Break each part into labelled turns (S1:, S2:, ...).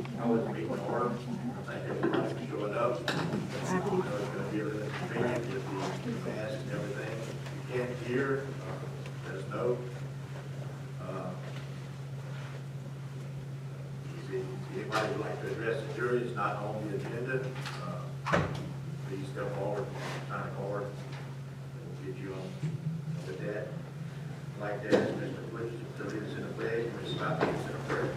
S1: Call this meeting to order. Thank everybody for showing up. I know it's gonna be a little inconvenient with the mask and everything. If you can't hear, let us know. If anybody would like to address the jury, it's not on the agenda. Please come forward, sign a card, and we'll get you on with that. I'd like to ask Mr. Bush to lead us in a pledge, and Ms. Scott lead us in a prayer.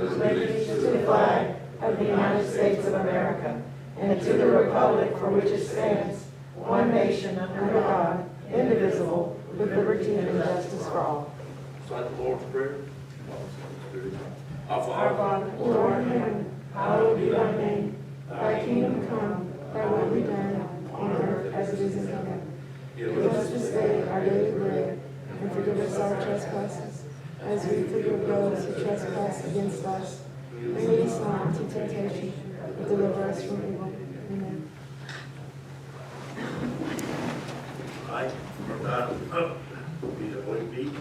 S2: Allegiance to the flag of the United States of America and to the republic for which it stands, one nation under God, indivisible, with liberty and justice for all.
S1: Recite the Lord's Prayer.
S2: Our Father, who art in heaven, hallowed be thy name. Thy kingdom come, thy will be done on earth as it is in heaven. Give us this day our daily bread, and forgive us our trespasses, as we forgive those who trespass against us. And lead us not into temptation, but deliver us from evil. Amen.
S1: All right, first item up will be the voting beat.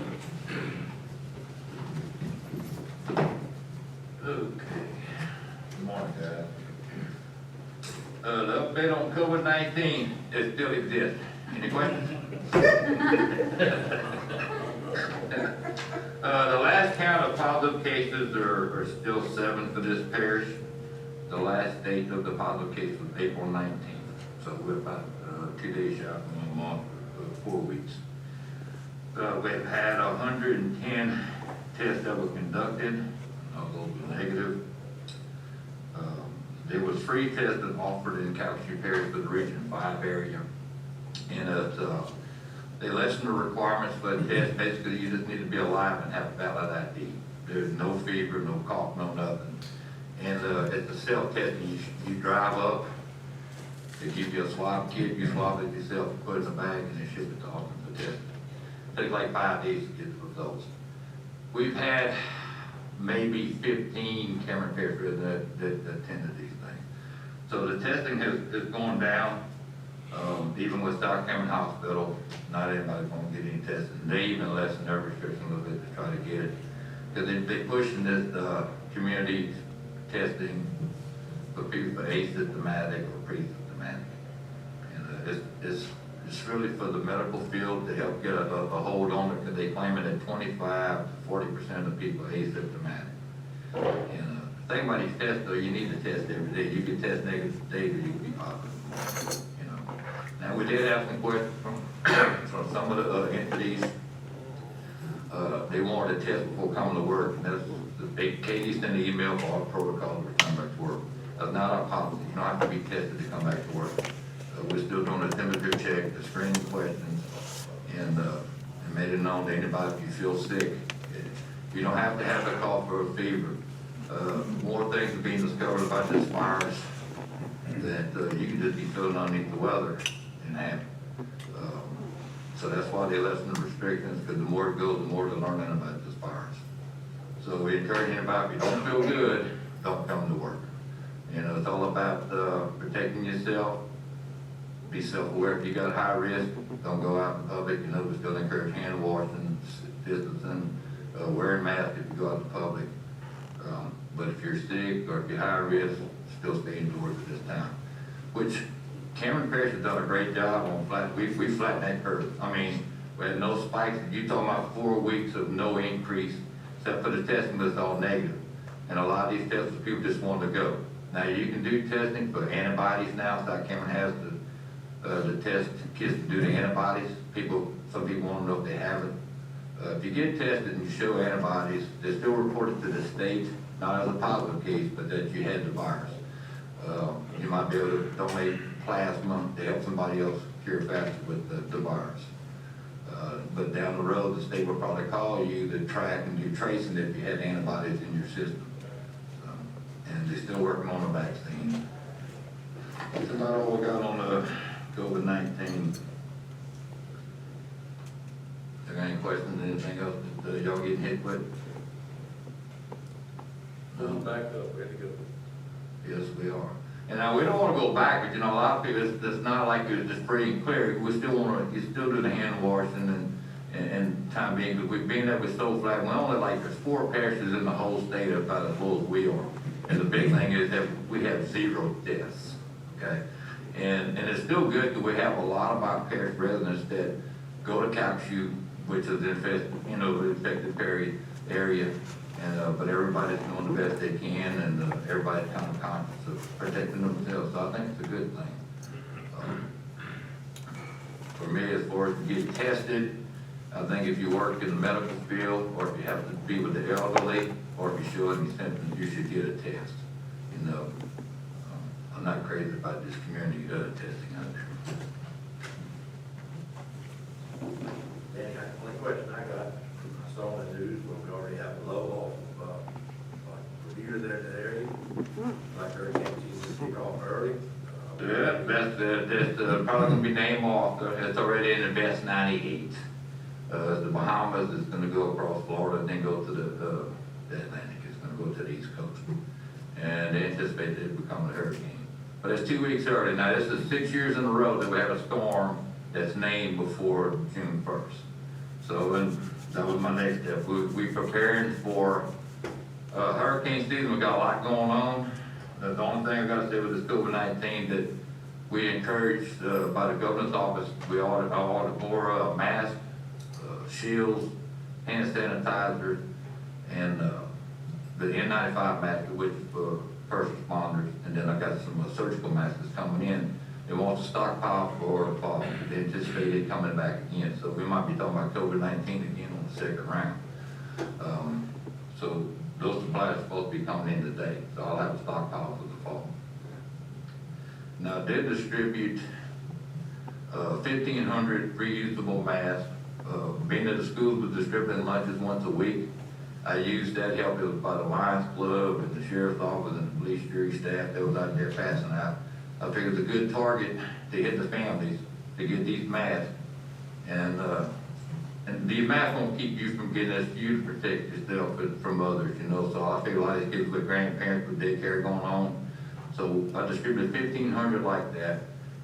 S3: Okay. Good morning, guys. The update on COVID-19, it still exists. Any questions? The last count of positive cases are still 7 for this parish. The last date of the positive case was April 19th. So we're about 2 days out from a month, 4 weeks. We've had 110 tests that were conducted. Those were negative. There was free testing offered in Calcasieu Parish for the Region 5 area. And they lessened the requirements for the test. Basically, you just need to be alive and have a valid ID. There's no fever, no cough, no nothing. And at the self-testing, you drive up, they give you a swab kit, you swab it yourself, put it in a bag, and they ship it to Austin for testing. It takes like 5 days to get the results. We've had maybe 15 Cameron Parish residents that attended these things. So the testing has gone down. Even with South Cameron Hospital, not everybody's going to get any testing. They even lessen their restriction a little bit to try to get it. Because they're pushing this community testing for people for asymptomatic or pre-symptomatic. And it's really for the medical field to help get a hold on it, because they claim it at 25 to 40% of people are asymptomatic. And the thing about these tests, though, you need to test every day. You can test negative today, but you can be positive. Now, we did have some questions from some of the other entities. They wanted a test before coming to work, and Katie sent an email for our protocol to come back to work. That's not our policy. You don't have to be tested to come back to work. We're still doing a temperature check, the screening questions, and made it known to anybody if you feel sick. You don't have to have a cough or a fever. More things are being discovered about this virus that you can just be feeling underneath the weather and have it. So that's why they lessen the restrictions, because the more it goes, the more they're learning about this virus. So we encourage anybody, if you don't feel good, don't come to work. You know, it's all about protecting yourself. Be self-aware. If you got high risk, don't go out in public. You know, we still encourage hand washing, distancing, wearing masks if you go out in public. But if you're sick or if you're high risk, still stay indoors at this time. Which Cameron Parish has done a great job on we flattened that curve. I mean, we had no spikes. You're talking about 4 weeks of no increase, except for the testing was all negative. And a lot of these tests, people just want to go. Now you can do testing for antibodies now. South Cameron has the test kits to do the antibodies. Some people want to know if they have it. If you get tested and you show antibodies, they're still reported to the state, not as a positive case, but that you had the virus. You might be able to donate plasma to help somebody else cure faster with the virus. But down the road, the state will probably call you to track and do tracing if you had antibodies in your system. And they're still working on the vaccine. That's about all we got on the COVID-19. Are there any questions, anything else that y'all getting hit with? No?
S1: Back up, ready to go.
S3: Yes, we are. And now we don't want to go back, but you know, a lot of people, it's not like it's just free and clear. We still want to, you still do the hand washing and time being, because we've been that we're so flat, we only like, there's 4 parishes in the whole state about as low as we are. And the big thing is that we have 0 deaths, okay? And it's still good that we have a lot of our parish residents that go to Calcasieu, which is the infected area, and but everybody's doing the best they can, and everybody's kind of conscious of protecting themselves, so I think it's a good thing. For me, as far as getting tested, I think if you work in the medical field, or if you have to be with the elderly, or if you show any symptoms, you should get a test. I'm not crazy about this community testing out there.
S1: Dan, the only question I got, I saw in the news, where we already have a low off, like, Bermuda there in the area, like hurricane season kick off early.
S3: Yeah, that's probably gonna be named off, it's already in the best 98. The Bahamas is gonna go across Florida and then go to the Atlantic, it's gonna go to the East Coast. And they anticipate it becoming a hurricane. But it's 2 weeks early. Now, this is 6 years in a row that we had a storm that's named before June 1st. So, and that was my next step. We preparing for hurricane season. We got a lot going on. The only thing I gotta say with this COVID-19 that we encouraged by the governor's office, I ordered more masks, shields, hand sanitizer, and the N95 mask, which is for first responders, and then I got some surgical masks coming in. They want to stockpile for fall. They anticipate it coming back again, so we might be talking about COVID-19 again on the second round. So those supplies are supposed to be coming in today, so I'll have a stockpile for the fall. Now, they distribute 1,500 reusable masks. Being that the schools were distributing lunches once a week, I used that help. It was by the Lions Club and the Sheriff's Office and the police jury staff that was out there passing out. I figured it's a good target to hit the families to get these masks. And these masks won't keep you from getting this, you to protect yourself from others, So I figure a lot of these kids with grandparents with daycare going on. So I distributed 1,500 like that.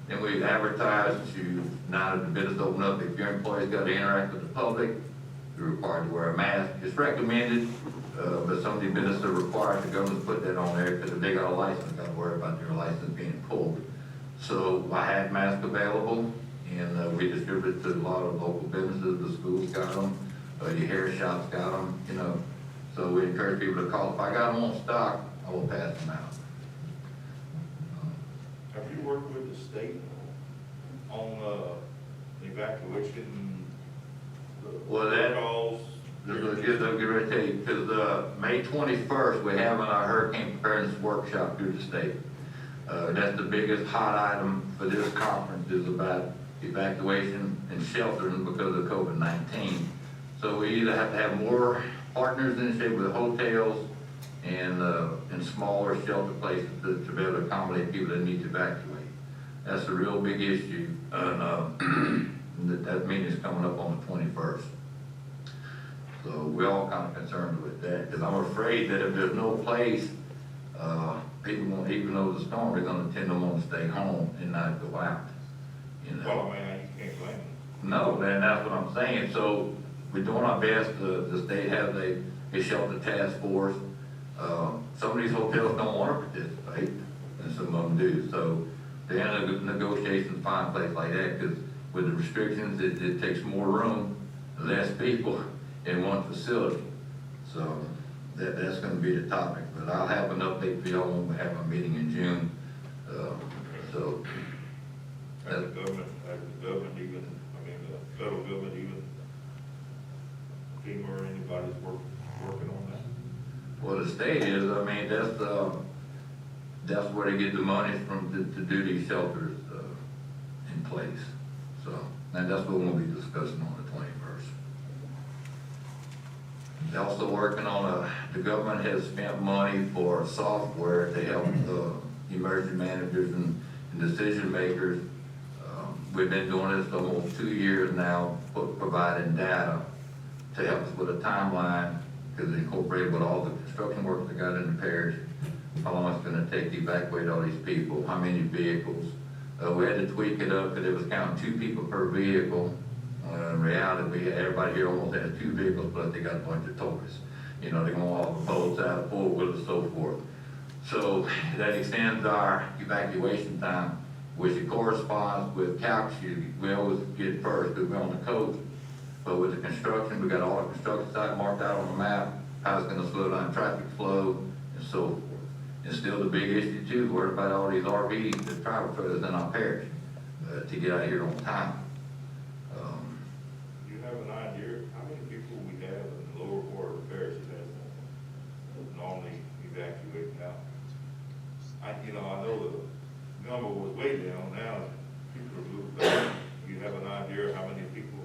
S3: Then we advertised to, now that the business open up, if your employee's got to interact with the public, you're required to wear a mask. It's recommended, but some of the businesses are required. The government's put that on there because if they got a license, got to worry about their license being pulled. So I had masks available, and we distributed to a lot of local businesses. The schools got them, your hair shops got them, So we encourage people to call. If I got them on stock, I will pass them out.
S4: Have you worked with the state on evacuation?
S3: Well, that,
S4: calls?
S3: I'll get ready to tell you, because May 21st, we're having our hurricane preparedness workshop through the state. That's the biggest hot item for this conference, is about evacuation and sheltering because of COVID-19. So we either have to have more partners in the state with hotels and smaller shelter places to be able to accommodate people that need to evacuate. That's a real big issue, and that meeting's coming up on the 21st. So we're all kind of concerned with that, because I'm afraid that if there's no place, people won't, even though the storm, they're gonna tend to want to stay home and not go out,
S4: Well, I mean, you can't blame them.
S3: No, and that's what I'm saying. So we're doing our best. The state has a shelter task force. Some of these hotels don't want to participate, and some of them do. So they're in a negotiation to find a place like that, because with the restrictions, it takes more room, less people in one facility. So that's going to be the topic. But I'll have an update for y'all when we have a meeting in June. So
S4: Has the government even, the federal government even, FEMA or anybody's working on that?
S3: well, the state is, that's where they get the money from to do these shelters in place. So, and that's what we'll be discussing on the 21st. They're also working on the government has spent money for software to help emergency managers and decision makers. We've been doing this for almost 2 years now, providing data to help us with a timeline, because it incorporated with all the construction work they got in the parish, how long it's gonna take to evacuate all these people, how many vehicles. We had to tweak it up, because it was counting 2 people per vehicle, In reality, everybody here almost has 2 vehicles, but they got a bunch of toys. You know, they go all the boats out, 4-wheelers, so forth. So that extends our evacuation time, which it corresponds with Calcasieu. We always get first, because we're on the coast. But with the construction, we got all the construction sites marked out on the map, how it's gonna slow down traffic flow, and so forth. And still the big issue too, worried about all these RVs, the travel trailers in our parish, to get out of here on time.
S4: Do you have an idea how many people we have in the lower part of the parish that normally evacuate now? I know the number was way down, now people are moving back. Do you have an idea how many people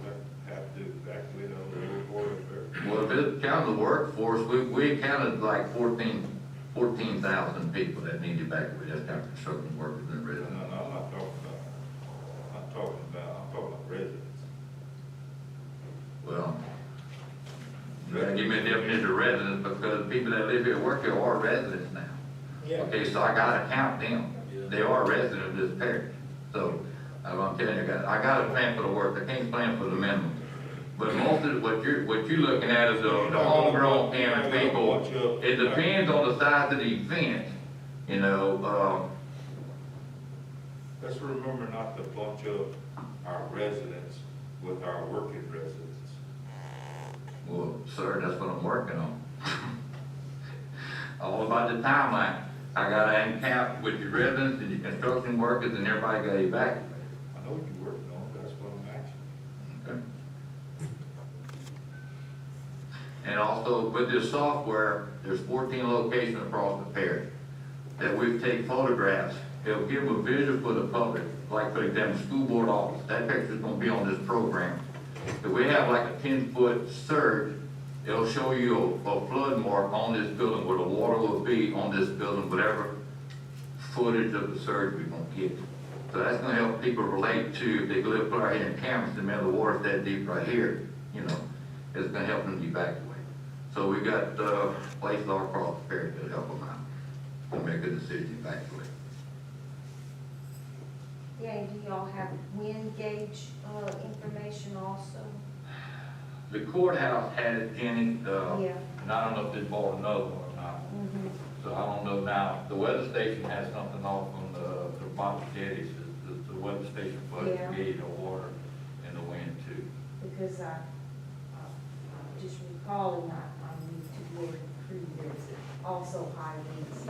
S4: have to evacuate out of the lower part of the parish?
S3: Well, if it counts the workforce, we counted like 14,000 people that need to evacuate. That's kind of construction workers and
S4: No,
S3: residents.
S4: I'm not talking about residents.
S3: Well, you gotta give me a definition of residents, because people that live here, work here are residents now.
S5: Yeah.
S3: Okay, so I gotta count them. They are residents of this parish. So, I'm telling you, I gotta plan for the work, I can't plan for the minimum. But most of what you're looking at is the homegrown camping people. It depends on the size of the event, you know,
S4: Let's remember not to bunch up our residents with our working residents.
S3: well, sir, that's what I'm working on. All about the timeline. I gotta encamp with your residents and your construction workers, and everybody gotta evacuate.
S4: I know you're working on it, that's what I'm asking.
S3: Okay. And also with this software, there's 14 locations across the parish that we take photographs. It'll give a visual for the public, like for example, school board office. That picture's gonna be on this program. If we have like a 10-foot surge, it'll show you a flood mark on this building where the water will be on this building, whatever footage of the surge we're gonna get. So that's gonna help people relate to, if they live right here in Camas, and man, the water's that deep right here, you know, it's gonna help them evacuate. So we got, places all across the parish to help them out, to make a decision to evacuate.
S6: Yeah, and do y'all have wind gauge, information also?
S3: The courthouse had it, Jenny,
S6: Yeah.
S3: and I don't know if this board knows or not.
S6: Mm-hmm.
S3: So I don't know now, the weather station has something off on the bottom jetties, the weather station for the
S6: Yeah.
S3: gauge of water and the wind too.
S6: Because I'm just recalling, I need to be able to prove there's also high winds.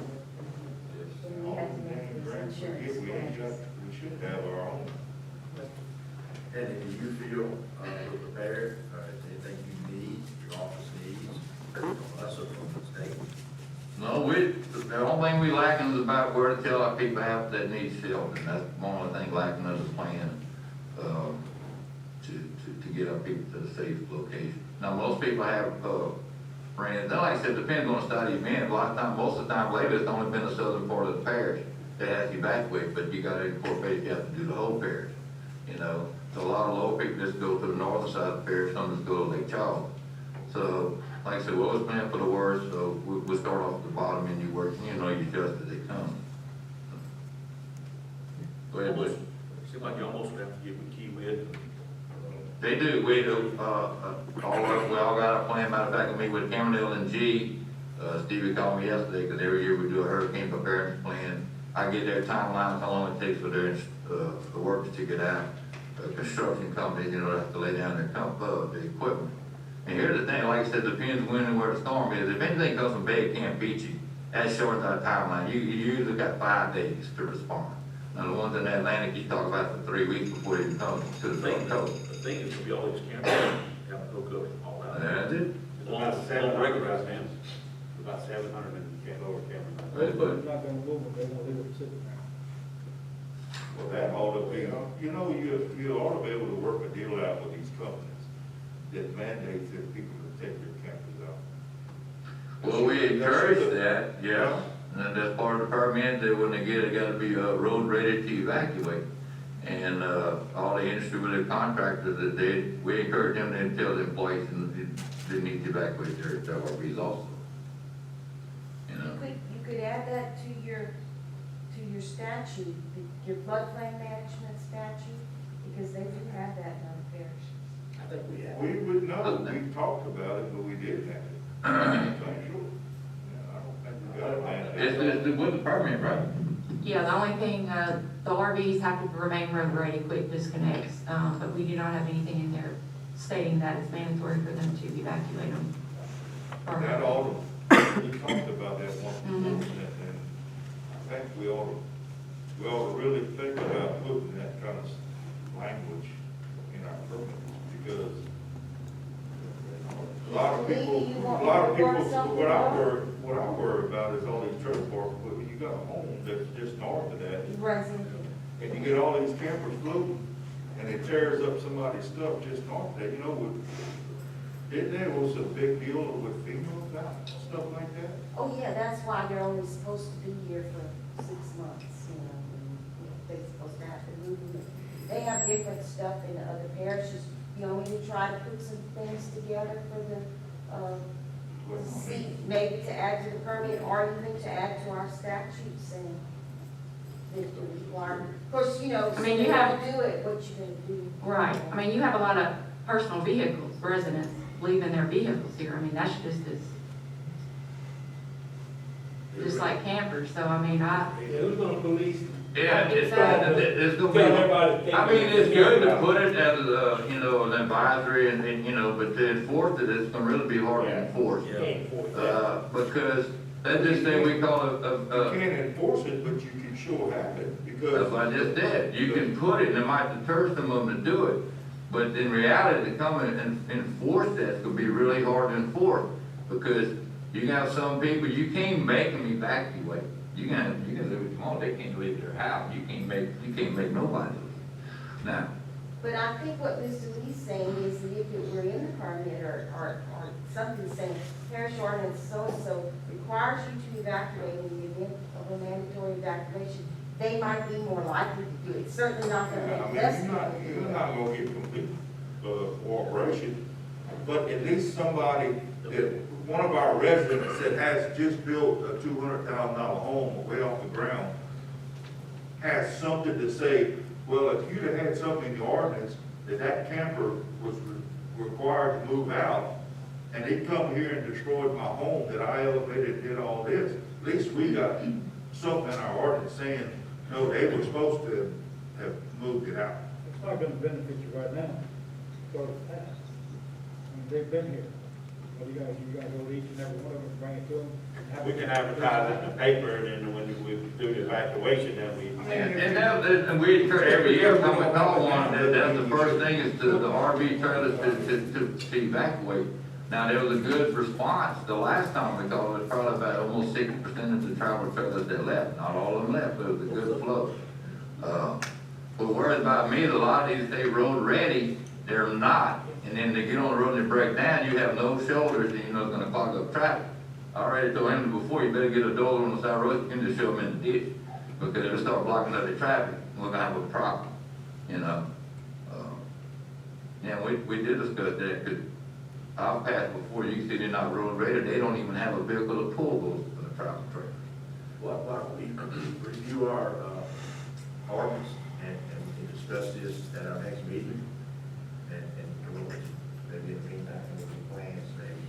S6: And we have to make these insurance claims.
S4: We should have our own.
S1: And if you feel we're prepared, anything you need, your office needs, from us or from the state?
S3: No, the only thing we lacking is about where to tell our people out that need shelter, and that's one of the things lacking of the plan, to get our people to the safe location. Now, most people have, friends, and like I said, depends on the study event, a lot of times, most of the time lately, it's only been the southern part of the parish that has to evacuate, but you gotta incorporate, you have to do the whole parish, you know? So a lot of local people just go to the northern side of the parish, some just go to Lake Charles. So, like I said, we always plan for the worst, so we'll start off at the bottom and you work, you know, you adjust as they come. Go ahead, Bush.
S7: Seems like you almost have to get with Key Wed.
S3: They do, we do, we all got a plan, matter of fact, I meet with Cameron and G, Stevie called me yesterday, because every year we do a hurricane preparedness plan. I get their timelines, how long it takes for their, the workers to get out, construction companies, you know, have to lay down the equipment. And here's the thing, like I said, depends when and where the storm is. If anything comes from Bay Camp Beachy, that shortens our timeline. You usually got 5 days to respond. Now, the ones in the Atlantic, you talk about for 3 weeks before they even come to the front coast.
S7: The thing is, to be all these cameras, have to hook up and all that.
S3: That's it.
S7: It's about regular man, about 700 and lower camera.
S3: Let's put it.
S5: They're not gonna move them, they're gonna leave it sitting there.
S4: Well, that ought to be, you know, you ought to be able to work a deal out with these companies that mandates that people to take their campers out.
S3: Well, we encourage that, yeah, and that's part of the permit, that when they get it, gotta be, road ready to evacuate. And, all the industry with the contractors, that we encourage them to tell the employees and they need to evacuate their RVs also. You know,
S6: You could add that to your statute, your floodplain management statute, because they do have that in other parishes.
S4: No, we talked about it, but we didn't have it. I'm sure. Yeah, I don't think we got it, man.
S3: It's with the permit, right?
S8: Yeah, the only thing, the RVs have to remain road ready, quick disconnects, but we do not have anything in there stating that it's mandatory for them to evacuate them.
S4: That ought to, we talked about that once before,
S8: Mhm.
S4: and I think we ought to really think about putting that kind of language in our permit, because a lot of people, what I worry about is all these trailer parks, but when you got a home that's just north of that,
S6: Runs into.
S4: and you get all these campers floating, and it tears up somebody's stuff just north of that, you know, didn't there was a big deal with females about stuff like that?
S6: Oh, yeah, that's why they're only supposed to be here for 6 months, you know, and they're supposed to have to move them. They have different stuff in the other parishes, you know, we try to put some things together for the, see, maybe to add to the permit, or even to add to our statutes and if we require, of course, you know,
S8: I mean,
S6: if
S8: you
S6: you
S8: have-
S6: have to do it, what you gonna do?
S8: Right, I mean, you have a lot of personal vehicles, residents leaving their vehicles here, I mean, that's just like campers, so I mean,
S5: Who's gonna police?
S3: Yeah, it's gonna
S5: Tell
S3: be,
S5: everybody.
S3: I mean, it's good to put it as, you know, an advisory and, you know, but to enforce it, it's gonna really be hard to enforce. Because, let's just say we call it,
S4: You can't enforce it, but you can sure have it, because.
S3: that's what I just said, you can put it, and it might deter some of them to do it. But in reality, to come and enforce that's gonna be really hard to enforce, because you got some people, you can't make them evacuate. You can do what you want, they can't leave their house, you can't make nobody leave. Now,
S6: But I think what Mr. Lee's saying is that if it were in the permit or something saying parish ordinance so-and-so requires you to evacuate in the event of a mandatory evacuation, they might be more likely to do it. Certainly not gonna
S4: I
S6: make less
S4: mean,
S6: people
S4: you're
S6: do it.
S4: not gonna get complete, cooperation, but at least somebody, that, one of our residents that has just built a $200,000 home way off the ground, has something to say, well, if you'd have had something in the ordinance that camper was required to move out, and they come here and destroyed my home that I elevated and did all this, at least we got something in our ordinance saying, no, they were supposed to have moved it out.
S5: It's not gonna benefit you right now, because of the past. I mean, they've been here. But you gotta go to each and every one of them, bring it to them.
S7: We can advertise it in the paper, and then when we do the evacuation, then we.
S3: and we encourage, every year, time we call one, that's the first thing is to the RV trailers to evacuate. Now, there was a good response, the last time we called, it was probably about almost 60% of the travel trailers that left, not all of them left, but it was a good flow. But worried about me, a lot of these, they road ready, they're not, and then they get on the road and they break down, you have no shoulders, and you know it's gonna clog up traffic. I already told him before, you better get a dog on the side of the road, you can just shove them in the ditch, because it'll start blocking up the traffic, we're gonna have a problem, you know? Yeah, we did discuss that, because I've passed before, you see they're not road ready, they don't even have a vehicle to pull those travel trailers.
S1: Why don't we review our ordinance and we can discuss this at our next meeting? And maybe in the meantime, we can plans, maybe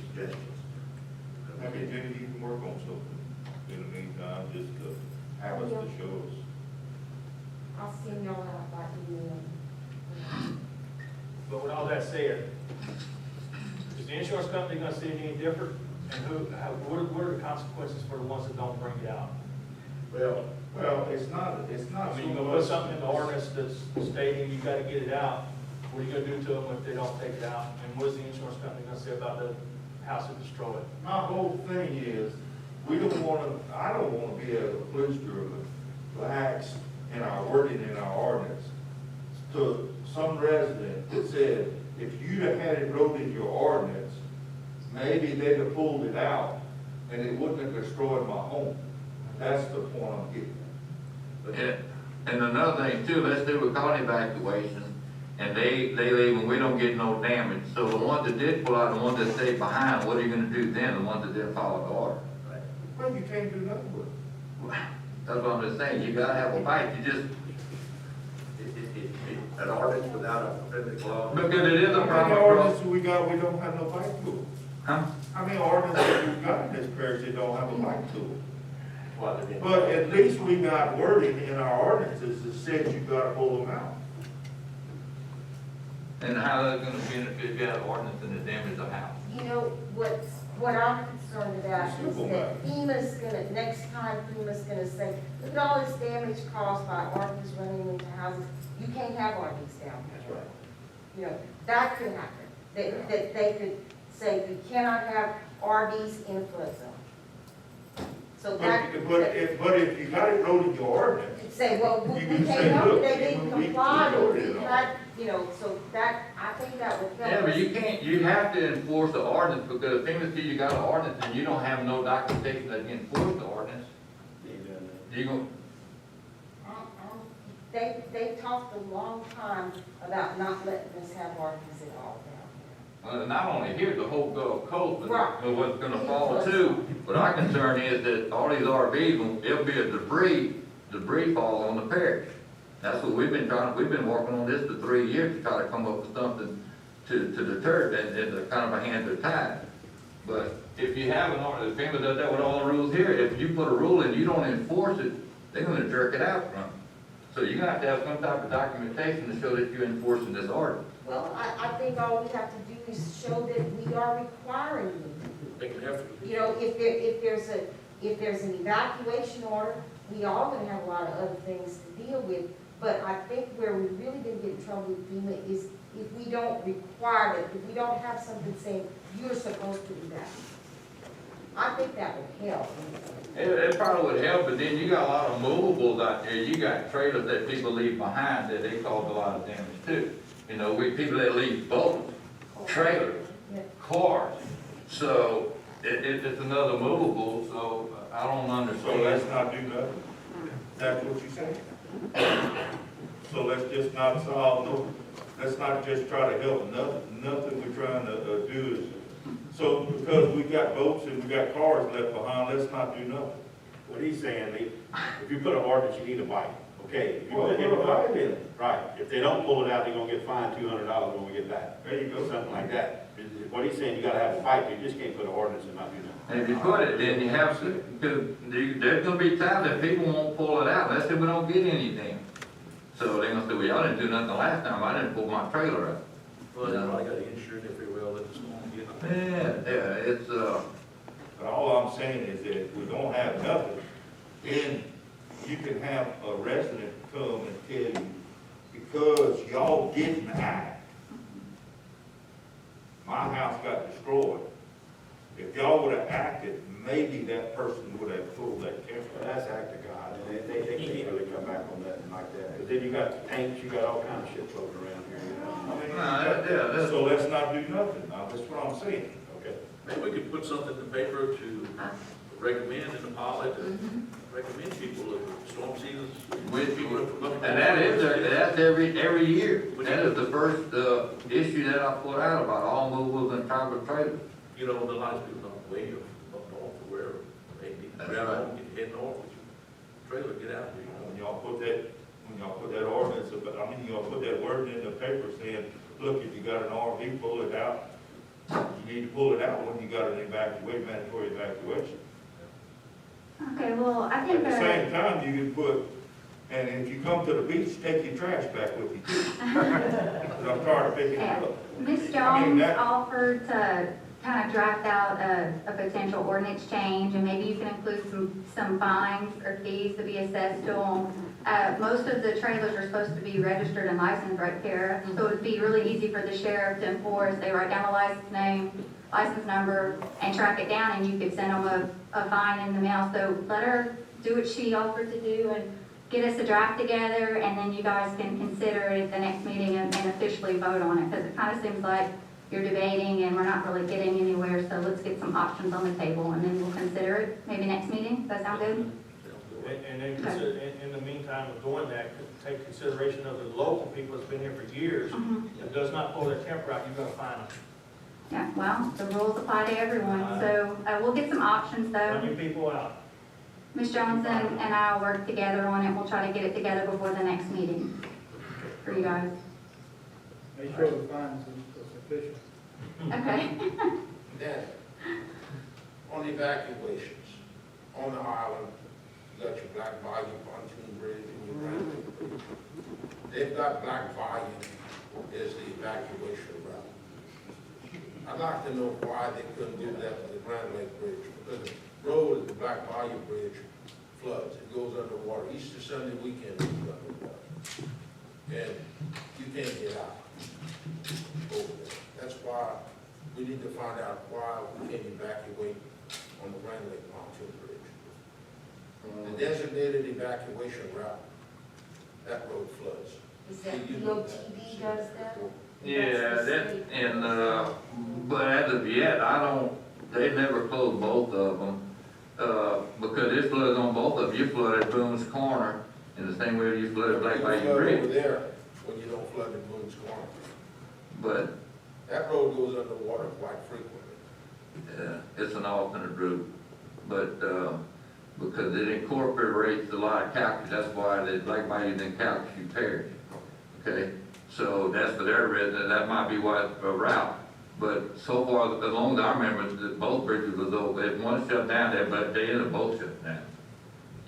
S1: suggestions.
S4: I mean, Jenny, you can work on something in the meantime, just to have us to show us.
S6: I'll send y'all out by email.
S5: But with all that said, is the insurance company gonna see it any different? And what are the consequences for the ones that don't bring it out?
S4: Well, it's not
S5: I mean,
S4: so
S5: you gonna put
S4: much-
S5: something in the ordinance that's stating you gotta get it out, what are you gonna do to them if they don't take it out? And what is the insurance company gonna say about the house that destroyed?
S4: My whole thing is, we don't wanna, I don't wanna be able to police bureau lax in our wording in our ordinance to some resident that said, if you'd have had it wrote in your ordinance, maybe they'd have pulled it out and it wouldn't have destroyed my home. That's the point I'm getting at.
S3: Yeah, and another thing too, let's do a county evacuation, and they leave and we don't get no damage. So the ones that did pull out, the ones that stayed behind, what are you gonna do then, the ones that didn't follow the order?
S4: Well, you can't do nothing with it.
S3: That's what I'm just saying, you gotta have a fight, you just,
S1: an ordinance without a friendly clause?
S3: Because it is a
S4: How many
S3: problem.
S4: ordinances we got, we don't have no bike to it?
S3: Huh?
S4: How many ordinances we got in this parish that don't have a bike to it?
S7: Well, they've been-
S4: But at least we got wording in our ordinances that says you gotta pull them out.
S3: And how that's gonna benefit if you have an ordinance and it damages a house?
S6: You know, what I'm concerned about is
S4: Simple
S6: that
S4: matter.
S6: FEMA's gonna, next time FEMA's gonna say, look at all this damage caused by RVs running into houses, you can't have RVs down here.
S7: That's right.
S6: You know, that could happen, that they could say you cannot have RVs in a flood zone. So that.
S4: But if you got it wrote in your ordinance,
S6: Say, well, we
S4: You can
S6: can't
S4: say,
S6: help
S4: look,
S6: it, they didn't
S4: we
S6: comply,
S4: voted
S6: we
S4: it on.
S6: had, you know, so that, I think that would help.
S3: Yeah, but
S6: us.
S3: you can't, you have to enforce the ordinance, because if FEMA says you got an ordinance and you don't have no documentation that you enforce the ordinance, you gonna,
S6: They talked a long time about not letting us have RVs at all down
S3: not only here, the whole Gulf Coast,
S6: Right.
S3: but what's gonna fall too. But our concern is that all these RVs, it'll be a debris fall on the parish. That's what we've been working on this for 3 years to try to come up with something to deter it, and the kind of a hands are tied. But if you have an ordinance, FEMA does that with all the rules here, if you put a rule and you don't enforce it, they're gonna jerk it out from you. So you're gonna have to have some type of documentation to show that you're enforcing this ordinance.
S6: here. Well, I think all we have to do is show that we are requiring them to do.
S7: They can have.
S6: You know, if there's an evacuation order, we are gonna have a lot of other things to deal with. But I think where we really gonna get in trouble with FEMA is if we don't require it, if we don't have something saying, you're supposed to do that. I think that would help.
S3: It probably would help, but then you got a lot of movables out there. You got trailers that people leave behind that they cause a lot of damage too. You know, people that leave boats, trailers,
S6: Yeah.
S3: cars. So it's another movable, so I don't
S4: so
S3: understand.
S4: let's not do nothing. That's what you say? So let's just not solve let's not just try to help nothing we're trying to do is, so because we got boats and we got cars left behind, let's not do nothing.
S7: What he's saying, if you put an ordinance, you need a bike, okay? If you
S4: Well,
S7: put
S4: put a bike in it.
S7: Right, if they don't pull it out, they're gonna get fined $200 when we get back,
S4: There you go.
S7: something like that. What he's saying, you gotta have a bike, you just can't put an ordinance and not do that.
S3: And if you put it, then you have to, because there's gonna be times that people won't pull it out unless we don't get anything. So they're gonna say, well, y'all didn't do nothing last time, I didn't pull my trailer out.
S7: Well, they probably got insurance if they will, that it's going to get.
S3: Yeah, it's,
S4: But all I'm saying is that if we don't have nothing, then you can have a resident come and tell you, because y'all didn't act, my house got destroyed. If y'all would have acted, maybe that person would have pulled that camera.
S7: Well, that's act of God, and they can't really come back on that like that, because then you got tanks, you got all kinds of shit floating around here, you know?
S4: I mean,
S3: that's-
S4: so let's not do nothing, now, that's what I'm saying.
S7: Okay.
S9: Maybe we could put something in the paper to recommend in the pilot, and recommend people of storm seasons.
S3: and that's every year. That is the first, issue that I put out about all movables and travel trailers.
S9: You know, the lights people don't way up north or wherever, they need to
S3: That's
S9: grab
S3: right.
S9: on, get head north with your trailer, get out there, you know.
S4: When y'all put that ordinance, y'all put that word in the paper saying, look, if you got an RV, pull it out. You need to pull it out when you got an mandatory evacuation.
S2: Okay, well, I
S4: At
S2: think
S4: the
S2: that,
S4: same time, you can put, and if you come to the beach, take your trash back with you too. 'Cause I'm tired of picking it up.
S2: Ms.
S4: I mean,
S2: Jones
S4: that-
S2: offered to kind of draft out a potential ordinance change, and maybe you can include some fines or fees to be assessed to them. Most of the trailers are supposed to be registered and licensed right there, so it would be really easy for the sheriff to enforce. They write down a license name, license number, and track it down, and you could send them a fine in the mail. So let her do what she offered to do and get us a draft together, and then you guys can consider it at the next meeting and officially vote on it, because it kind of seems like you're debating and we're not really getting anywhere. So let's get some options on the table, and then we'll consider it maybe next meeting. Does that sound good?
S5: And then, in the meantime of doing that, take consideration of the local people that's been here for years, that does not pull their camper out, you're gonna fine them.
S2: Yeah, well, the rules apply to everyone, so we'll get some options
S5: Run
S2: though.
S5: your people out.
S2: Ms. Johnson and I will work together on it. We'll try to get it together before the next meeting for you guys.
S10: Be sure to find some official.
S8: Okay.
S11: Then, on evacuations, on the island, you got your Black Bayou pontoon bridge and your Grand Lake Bridge. They've got Black Bayou as the evacuation route. I'd like to know why they couldn't do that with the Grand Lake Bridge, because the road at the Black Bayou Bridge floods, it goes underwater. Easter Sunday weekend, it goes underwater. And you can't get out over there. That's why we need to find out why we can't evacuate on the Grand Lake pontoon bridge. The designated evacuation route, that road floods.
S6: Is that DOTD does that?
S3: Yeah,
S6: That's the
S3: that,
S6: state.
S3: and, but as of yet, they never closed both of them. Because this floods on both of them. You flooded Boone's Corner in the same way you flooded Black
S11: You
S3: Bayou
S11: flood over
S3: Bridge.
S11: there when you don't flood in Boone's Corner.
S3: But,
S11: That road goes underwater quite frequently.
S3: it's an alternate route. But, because it incorporates a lot of Calcasieu, that's why they, Black Bayou then Calcasieu Parish. Okay, so that's for their resident, that might be why it's a route. But so far, as long as I remember, that both bridges was over, if one shut down there, but they ended up both shut down.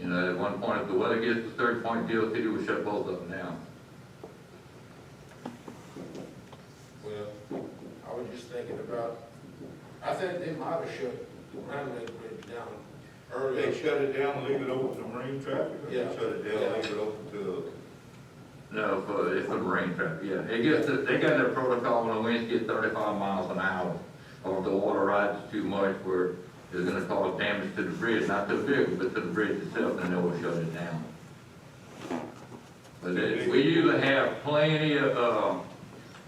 S3: You know, at one point, if the weather gets to a certain point, DOT would shut both of them down.
S11: Well, I was just thinking about, I think they might have shut the Grand Lake Bridge down earlier.
S4: They shut it down, leave it open to marine traffic, or they
S11: Yeah.
S4: shut it down, leave it open to,
S3: No, it's for marine traffic, yeah. It gets, they got their protocol when the winds get 35 miles an hour, or if the water rises too much where it's gonna cause damage to the bridge, not to the vehicle, but to the bridge itself, and they will shut it down. But we usually have plenty of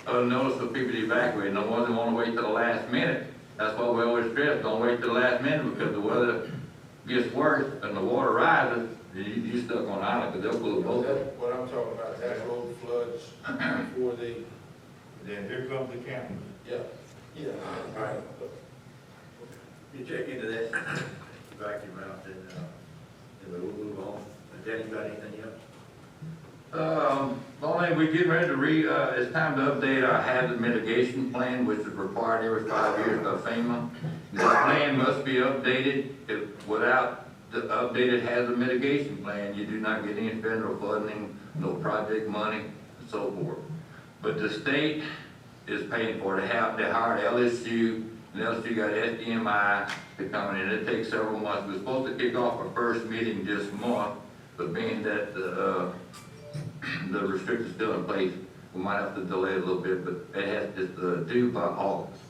S3: notice for people to evacuate, and the ones that wanna wait till the last minute. That's why we always stress, don't wait till the last minute, because the weather gets worse and the water rises, you stuck on the island, because they'll close both of them.
S11: That's what I'm talking about, that road floods before they,
S4: then here comes the cameras.
S11: yeah, yeah, right.
S1: You check into that vacuum route, and we'll move on. Danny, you got anything else?
S3: The only thing, we getting ready to it's time to update our hazard mitigation plan, which is required every 5 years by FEMA. The plan must be updated. Without the updated hazard mitigation plan, you do not get any federal funding, no project money, and so forth. But the state is paying for it. They hired LSU, and LSU got SDMI to come in. It takes several months. We're supposed to kick off our first meeting this month, but being that the restrictions still in place, we might have to delay a little bit, but it's due by August.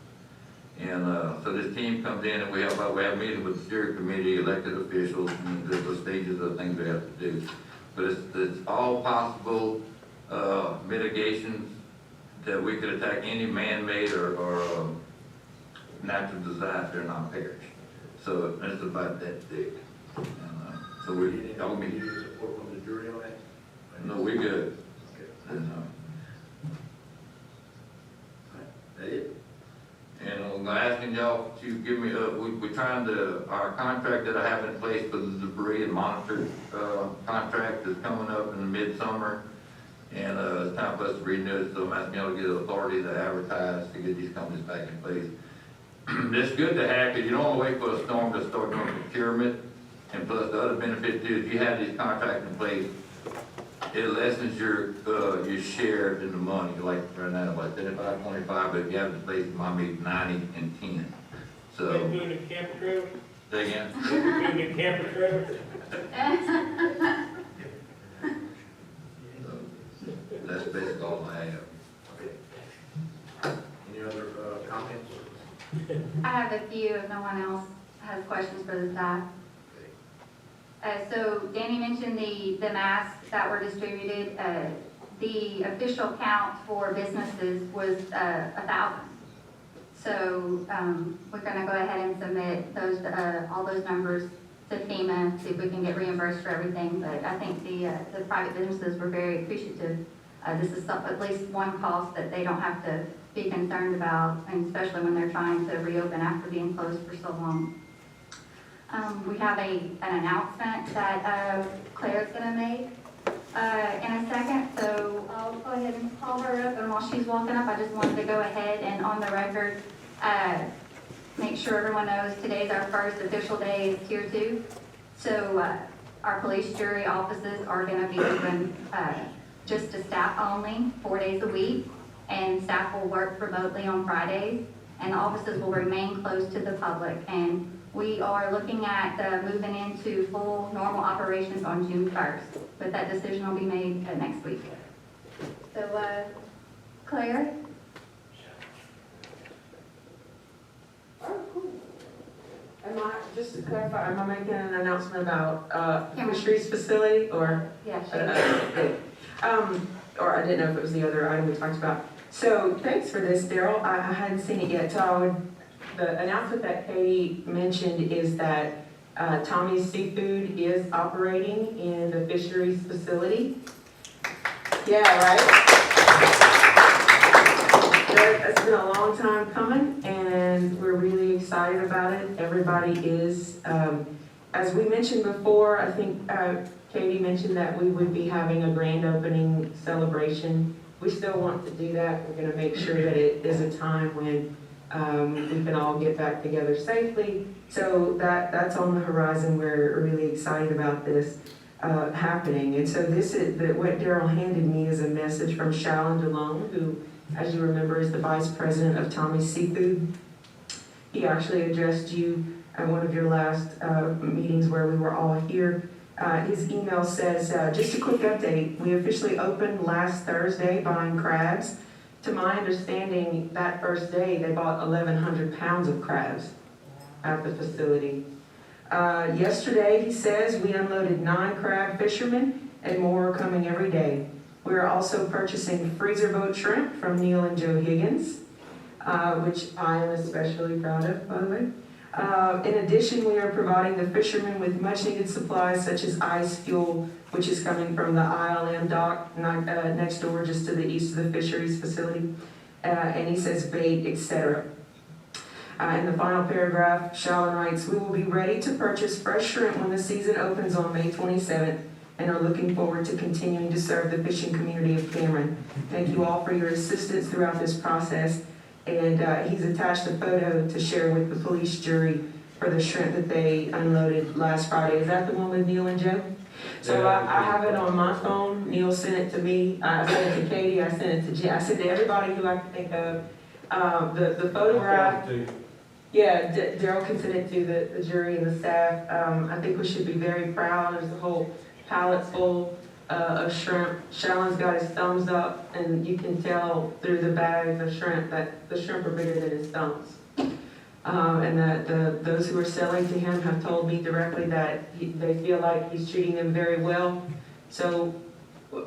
S3: And so this team comes in, and we have a meeting with the steering committee, elected officials, and the stages of things we have to do. But it's all possible mitigations that we could attack any man-made or natural disaster in our parish. So it's about that big. And, so we,
S1: Any support from the jury on that?
S3: no, we good.
S1: Okay.
S3: And,
S1: That it?
S3: And I'm asking y'all to give me, we're trying to, our contract that I have in place for the debris and monitor, contract is coming up in the midsummer. And, it's time for us to renew it, so I'm asking y'all to get the authority to advertise to get these companies back in place. It's good to have, because you don't want to wait for a storm to start doing procurement. And plus, the other benefit too, if you have these contracts in place, it lessens your share in the money, like right now, like 75-25, but if you have it in place, it might be 90-10. So,
S10: They doing the camper trailer?
S3: say again?
S10: Doing the camper trailer?
S3: That's basically all I have.
S1: Okay. Any other comments?
S12: I have a few if no one else has questions for the staff. So Danny mentioned the masks that were distributed. The official count for businesses was 1,000. So we're going to go ahead and submit those all those numbers to FEMA, see if we can get reimbursed for everything. But I think the private businesses were very appreciative. This is at least one cost that they don't have to be concerned about, and especially when they're trying to reopen after being closed for so long. We have an announcement that Claire's going to make. in a second, so I'll go ahead and call her up, and while she's walking up, I just wanted to go ahead and on the record, make sure everyone knows today's our first official day is Tier 2. So, our police jury offices are gonna be open, just to staff only, 4 days a week, and staff will work remotely on Fridays, and the offices will remain closed to the public, and we are looking at moving into full normal operations on June 1st, but that decision will be made next week. So, Claire?
S2: Oh, cool. Just to clarify, am I making an announcement about fisheries facility or?
S12: Yeah,
S2: Or I didn't know if it was the other item we talked about. So thanks for this, Daryl. I hadn't seen it yet. So the announcement that Katie mentioned is that Tommy's Seafood is operating in the fisheries facility. Yeah, right? It's been a long time coming, and we're really excited about it. Everybody is. As we mentioned before, I think Katie mentioned that we would be having a grand opening celebration. We still want to do that. We're going to make sure that it is a time when we can all get back together safely. So that's on the horizon. We're really excited about this happening. And so this is what Daryl handed me is a message from Shallon DeLone, who, as you remember, is the vice president of Tommy's Seafood. He actually addressed you at one of your last meetings where we were all here. His email says, just a quick update. We officially opened last Thursday buying crabs. To my understanding, that first day they bought 1,100 pounds of crabs at the facility. Yesterday, he says, we unloaded 9 crab fishermen and more are coming every day. We're also purchasing freezer boat shrimp from Neil and Joe Higgins, which I am especially proud of, by the way. In addition, we are providing the fishermen with much needed supplies such as ice fuel, which is coming from the ILM dock next door just to the east of the fisheries facility. And he says bait, etc. In the final paragraph, Shallon writes, we will be ready to purchase fresh shrimp when the season opens on May 27th and are looking forward to continuing to serve the fishing community of Cameron. Thank you all for your assistance throughout this process. And he's attached a photo to share with the police jury for the shrimp that they unloaded last Friday. Is that the one with Neil and Joe? So I have it on my phone. Neil sent it to me. I sent it to Katie. I sent it to Jay. I sent it to everybody who I could think of. The photograph. Yeah, Daryl can send it to the jury and the staff. I think we should be very proud. There's a whole pallet full of shrimp. Shallon's got his thumbs up, and you can tell through the bags of shrimp that the shrimp are bigger than his thumbs. And that those who are selling to him have told me directly that they feel like he's treating them very well. So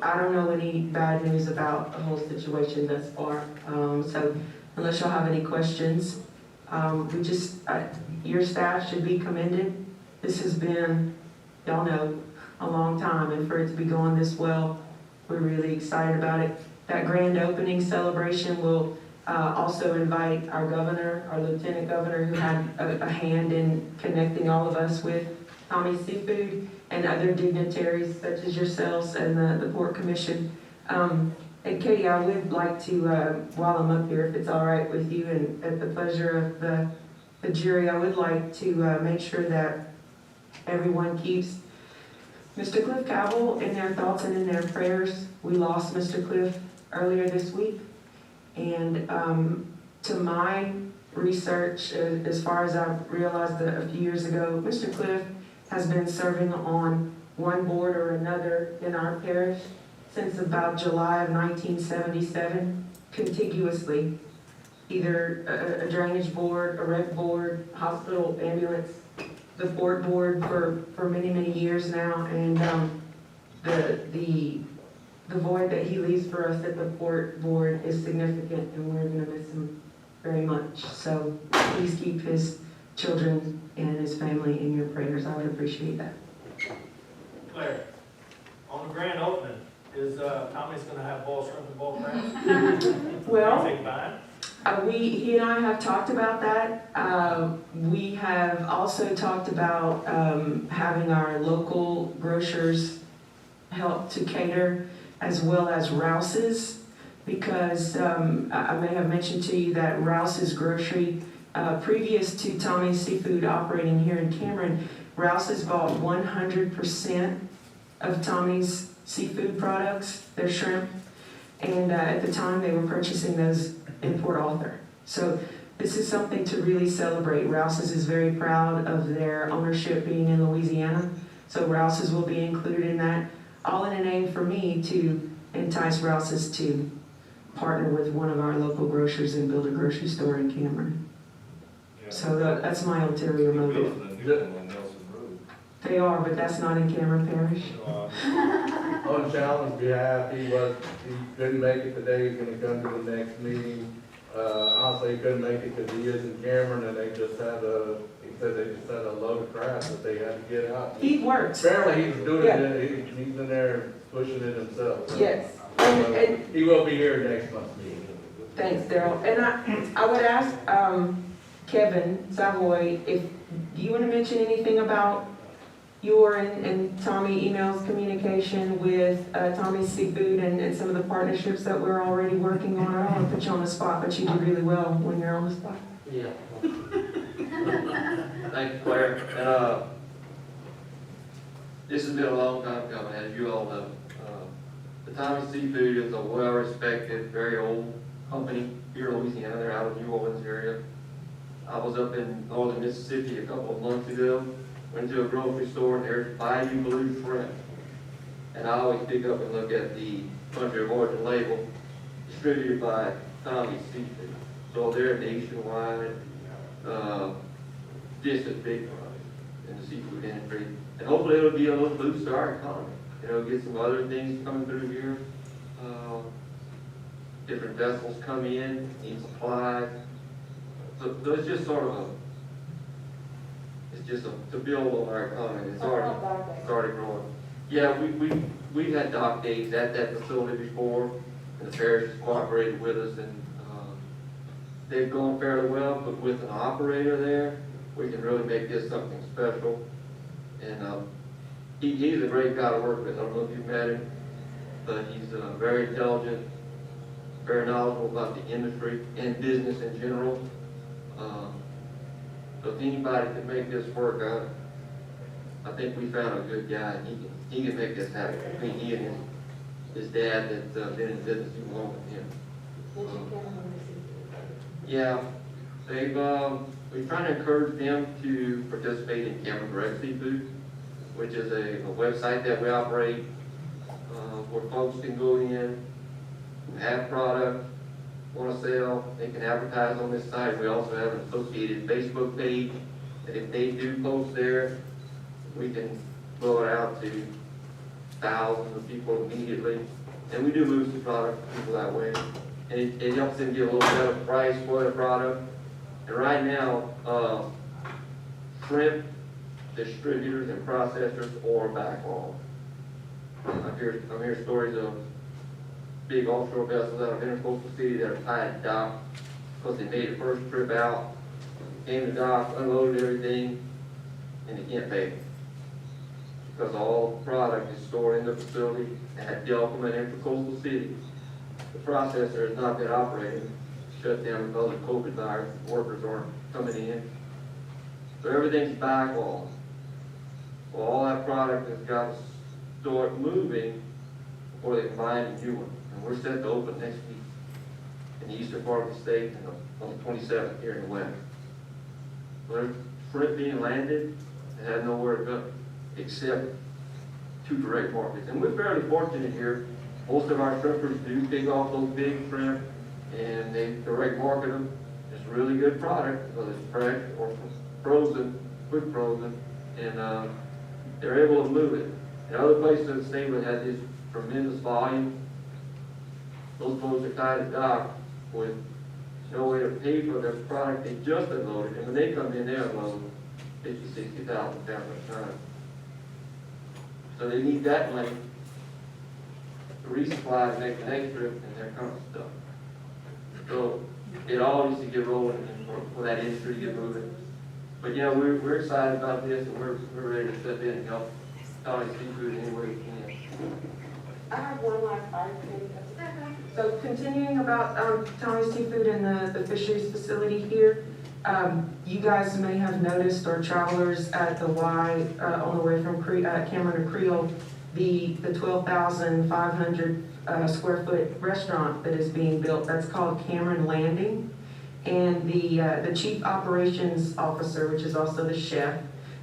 S2: I don't know any bad news about the whole situation thus far. So unless y'all have any questions, your staff should be commended. This has been, y'all know, a long time, and for it to be going this well, we're really excited about it. That grand opening celebration will also invite our governor, our lieutenant governor, who had a hand in connecting all of us with Tommy's Seafood, and other dignitaries such as yourselves and the Port Commission. And Katie, I would like to, while I'm up here, if it's all right with you and at the pleasure of the jury, I would like to make sure that everyone keeps Mr. Cliff Cabell in their thoughts and in their prayers. We lost Mr. Cliff earlier this week. And to my research, as far as I realized a few years ago, Mr. Cliff has been serving on one board or another in our parish since about July of 1977, contiguously. Either a drainage board, a rec board, hospital, ambulance, the port board for many, many years now, and the void that he leaves for us at the port board is significant, and we're going to miss him very much. So please keep his children and his family in your prayers. I would appreciate that.
S5: Claire, on the grand opening, is Tommy's going to have boiled shrimp and boiled crabs?
S2: Well,
S5: Anything fine?
S2: he and I have talked about that. We have also talked about having our local grocers help to cater, as well as Rouse's, because I may have mentioned to you that Rouse's Grocery, previous to Tommy's Seafood operating here in Cameron, Rouse's bought 100% of Tommy's seafood products, their shrimp, and at the time they were purchasing those in Port Arthur. So this is something to really celebrate. Rouse's is very proud of their ownership being in Louisiana, so Rouse's will be included in that, all in an aim for me to entice Rouse's to partner with one of our local grocers and build a grocery store in Cameron.
S4: Yeah.
S2: So that's my ulterior
S4: We're
S2: motive.
S4: building a new one on Nelson Road.
S2: They are, but that's not in Cameron Parish.
S13: On Challenge's behalf, he couldn't make it today, he's gonna come to the next meeting. Honestly, he couldn't make it because he is in Cameron, and he said they just had a load of crap that they had to get out.
S2: He works.
S13: Apparently, he's doing
S2: Yeah.
S13: it, he's in there pushing it himself. So,
S2: Yes. And
S13: he will be here next month's meeting.
S2: thanks, Daryl. And I would ask Kevin Savoy, if you want to mention anything about your and Tommy emails communication with Tommy's Seafood and some of the partnerships that we're already working on. I don't want to put you on the spot, but you do really well when you're on the spot.
S14: Yeah. Thank you, Claire. And, this has been a long time coming, as you all know. The Tommy's Seafood is a well-respected, very old company here in Louisiana. They're out of New Orleans area. I was up in northern Mississippi a couple of months ago, went to a grocery store, and there's Bayou Blue shrimp. And I always pick up and look at the country of origin label, distributed by Tommy's Seafood. So they're nationwide, just as big in the seafood industry. And hopefully it'll be a little boost to our economy. You know, get some other things coming through here. Different vessels come in, need supplies. So it's just sort of to build on our economy. It's already started growing. Yeah, we've had dock days at that facility before, and the parish has cooperated with us, and they've gone fairly well, but with an operator there, we can really make this something special. And he's a great guy to work with. I don't know if you've met him, but he's very intelligent, very knowledgeable about the industry and business in general. So if anybody can make this work, I think we found a good guy, and he can make this happen between he and his dad that's been in business even longer than him. Yeah, we're trying to encourage them to participate in Cameron Direct Seafood, which is a website that we operate where folks can go in, who have product, want to sell, they can advertise on this site. We also have an associated Facebook page, and if they do post there, we can blow it out to thousands of people immediately. And we do move some product to people that way. And it helps them get a little better price for their product. And right now, shrimp distributors and processors are backlog. I'm hearing stories of big offshore vessels out of Intercoastal City that are tied to dock because they made the first trip out, came to dock, unloaded everything, and they can't pay. Because all the product is stored in the facility at Delcom and Intercoastal City. The processor has not been operating, shut down because of COVID virus, workers aren't coming in. So everything's backlogged. Well, all that product has got to start moving before they can buy any new one. And we're set to open next week in the eastern part of the state and on the 27th here in the west. So there's shrimp being landed and have nowhere to go except two direct markets. And we're fairly fortunate here. Most of our shrimpers do take off those big shrimp and they direct market them. It's a really good product, whether it's fresh or frozen, quick frozen, and they're able to move it. And other places in the state that had this tremendous volume, those folks are tied to dock with no way to pay for their product they just unloaded. And when they come in, they unload 50,000, 60,000 pounds at a time. So they need that money to resupply to make the next trip and their kind of stuff. So it all needs to get rolling for that industry to get moving. But yeah, we're excited about this, and we're ready to step in and help Tommy's Seafood any way we can.
S2: I have one last item, maybe that's okay. So continuing about Tommy's Seafood and the fisheries facility here, you guys may have noticed, or travelers at the Y on the way from Cameron to Creole, the 12,500 square foot restaurant that is being built. That's called Cameron Landing. And the chief operations officer, which is also the chef,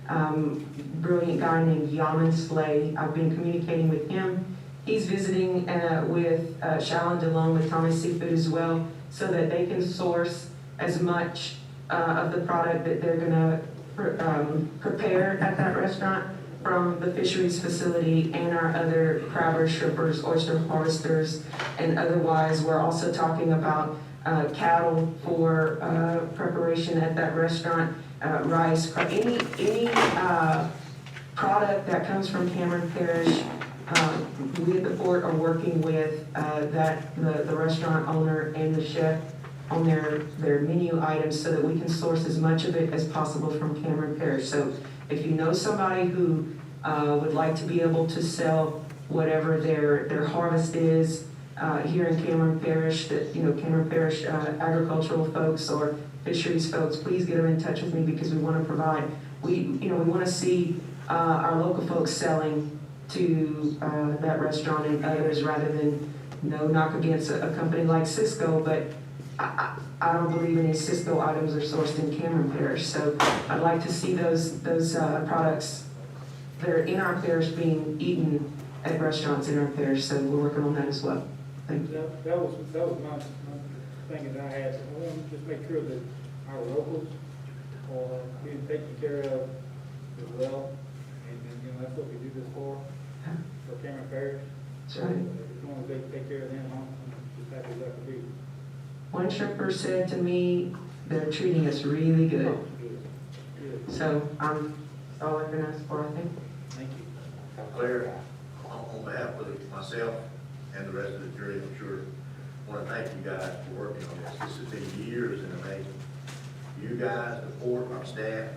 S2: brilliant guy named Yaman Slay. I've been communicating with him. He's visiting with Shallon DeLone with Thomas Seafood as well, so that they can source as much of the product that they're gonna prepare at that restaurant from the fisheries facility and our other crabbers, shrimpers, oyster harvesters, and otherwise. We're also talking about cattle for preparation at that restaurant, rice, any product that comes from Cameron Parish. We at the port are working with the restaurant owner and the chef on their menu items so that we can source as much of it as possible from Cameron Parish. So if you know somebody who would like to be able to sell whatever their harvest is here in Cameron Parish, that Cameron Parish agricultural folks or fisheries folks, please get them in touch with me, because we want to provide. We want to see our local folks selling to that restaurant and others, rather than knock against a company like Cisco, but I don't believe any Cisco items are sourced in Cameron Parish. So I'd like to see those products that are in our parish being eaten at restaurants in our parish. So we're working on that as well. Thank you.
S10: That was my thing that I had. I want to just make sure that our locals are being taken care of as well. And that's what we do this for Cameron Parish.
S2: That's right.
S10: As long as they take care of them, I'm just happy as I can be.
S2: One shrimper said to me, they're treating us really good.
S10: Oh, good. Good.
S2: So that's all I can ask for, I think.
S10: Thank you.
S1: Claire, on behalf of myself and the rest of the jury, I'm sure, want to thank you guys for working on this. This has been years in the making. You guys, the board, our staff,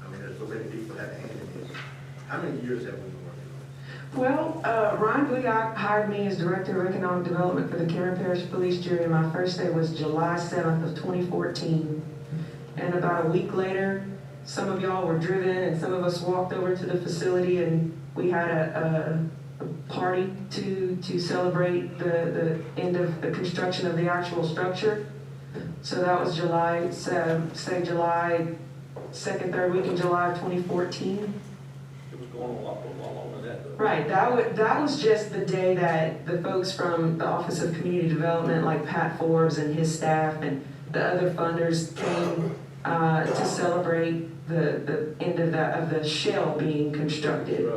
S1: I mean, there's so many people that have a hand in this. How many years have we been working on it?
S2: Well, Ron Bouillot hired me as Director of Economic Development for the Cameron Parish Police Jury, and my first day was July 7th of 2014. And about a week later, some of y'all were driven, and some of us walked over to the facility, and we had a party to celebrate the end of the construction of the actual structure. So that was July 2nd, 3rd week in July of 2014.
S9: It was going on a lot longer than that, though.
S2: Right, that was just the day that the folks from the Office of Community Development, like Pat Forbes and his staff and the other funders, came to celebrate the end of the shell being constructed.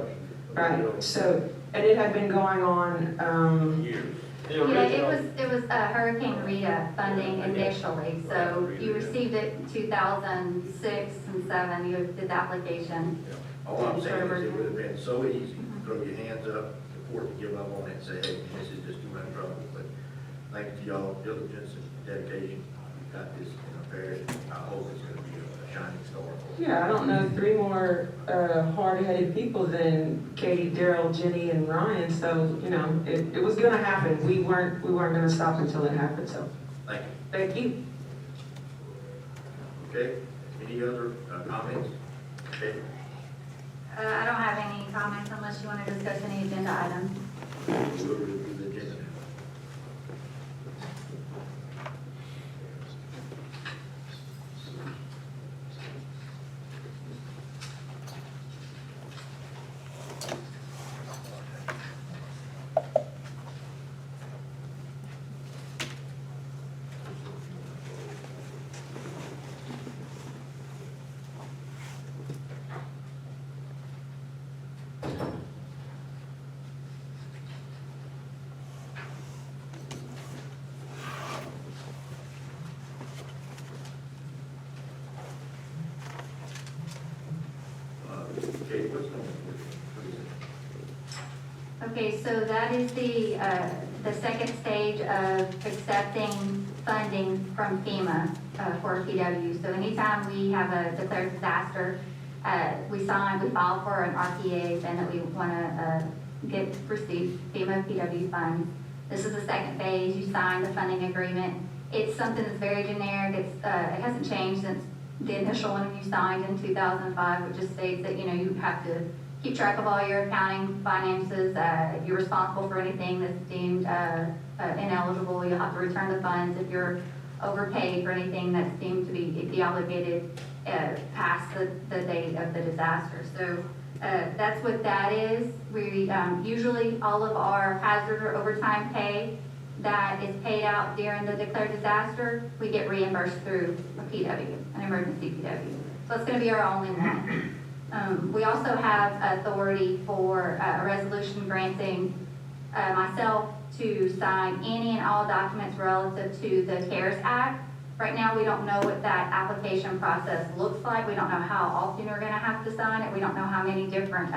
S2: Right, so, and it had been going on,
S9: Years.
S12: Yeah, it was Hurricane Rita funding initially, so you received it in 2006 and 7, you did the application.
S1: All I'm saying is it would have been so easy to throw your hands up, the court to give up on it and say, hey, this is just too much trouble. But thanks to y'all diligence and dedication, we've got this in our parish. I hope it's going to be a shining star.
S2: yeah, I don't know 3 more hard-headed people than Katie, Daryl, Jenny, and Ryan, so, it was gonna happen. We weren't gonna stop until it happened, so,
S1: Thank you.
S2: thank you.
S1: Okay, any other comments? Okay.
S12: I don't have any comments unless you want to discuss any agenda items.
S1: We'll review the agenda. Okay, what's going on?
S12: Okay, so that is the second stage of accepting funding from FEMA for PW. So anytime we have a declared disaster, we file for an RPA, saying that we want to receive FEMA PW funds. This is the second phase. You sign the funding agreement. It's something that's very generic. It hasn't changed since the initial one you signed in 2005, which just states that, you have to keep track of all your accounting finances. You're responsible for anything that's deemed ineligible. You'll have to return the funds if you're overpaid for anything that's deemed to be obligated past the date of the disaster. So that's what that is. We usually all of our hazard or overtime pay that is paid out during the declared disaster, we get reimbursed through a PW, an emergency PW. So it's going to be our only one. We also have authority for a resolution granting myself to sign any and all documents relative to the CARES Act. Right now, we don't know what that application process looks like. We don't know how often we're going to have to sign it. We don't know how many different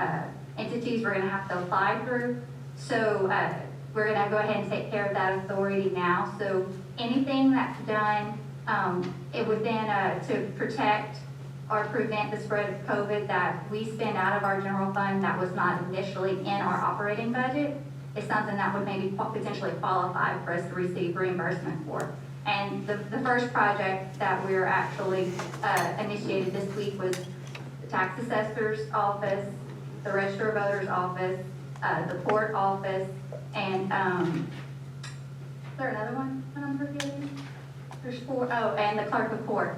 S12: entities we're going to have to apply through. So we're going to go ahead and take care of that authority now. So anything that's done it would then to protect or prevent the spread of COVID that we spend out of our general fund that was not initially in our operating budget is something that would maybe potentially qualify for us to receive reimbursement for. And the first project that we're actually initiated this week was the tax assessor's office, the register of voters office, the court office, and is there another one that I'm forgetting? There's 4, oh, and the clerk of court.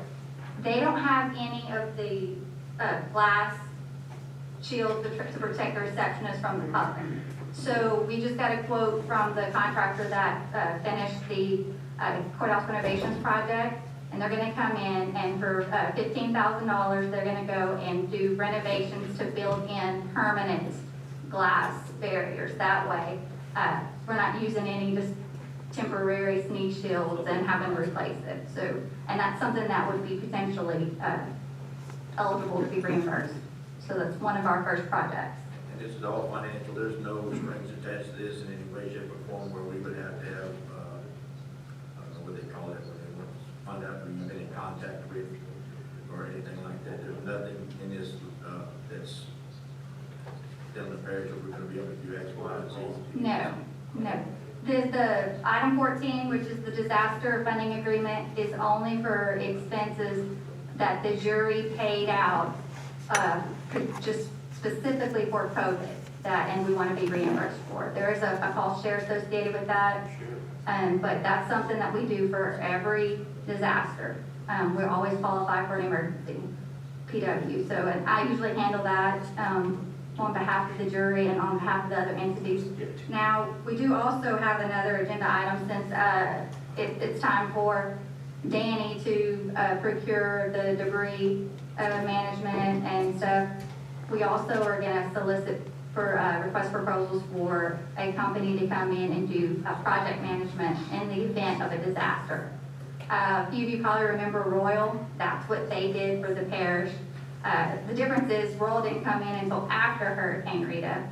S12: They don't have any of the glass shields to protect the receptionist from the public. So we just got a quote from the contractor that finished the courthouse renovations project, and they're going to come in and for $15,000 they're going to go and do renovations to build in permanent glass barriers. That way we're not using any just temporary sneeze shields and having to replace it. So, and that's something that would be potentially eligible to be reimbursed. So that's one of our first projects.
S1: And this is all financial, there's no strings attached to this in any way, shape, or form where we would have to have, I don't know what they call it, when they want to find out who you've been in contact with or anything like that. There's nothing in this that's telling the parish that we're going to be able to do X, Y, and Z.
S12: No, no. The item 14, which is the disaster funding agreement, is only for expenses that the jury paid out, just specifically for COVID, and we want to be reimbursed for. There is a cost share associated with that, but that's something that we do for every disaster. We always qualify for an emergency PW. So, and I usually handle that on behalf of the jury and on behalf of the other entities. Now, we do also have another agenda item since it's time for Danny to procure the debris management and stuff. We also are going to solicit for request proposals for a company to come in and do project management in the event of a disaster. A few of you probably remember Royal. That's what they did for the parish. The difference is Royal didn't come in until after Hurricane Rita.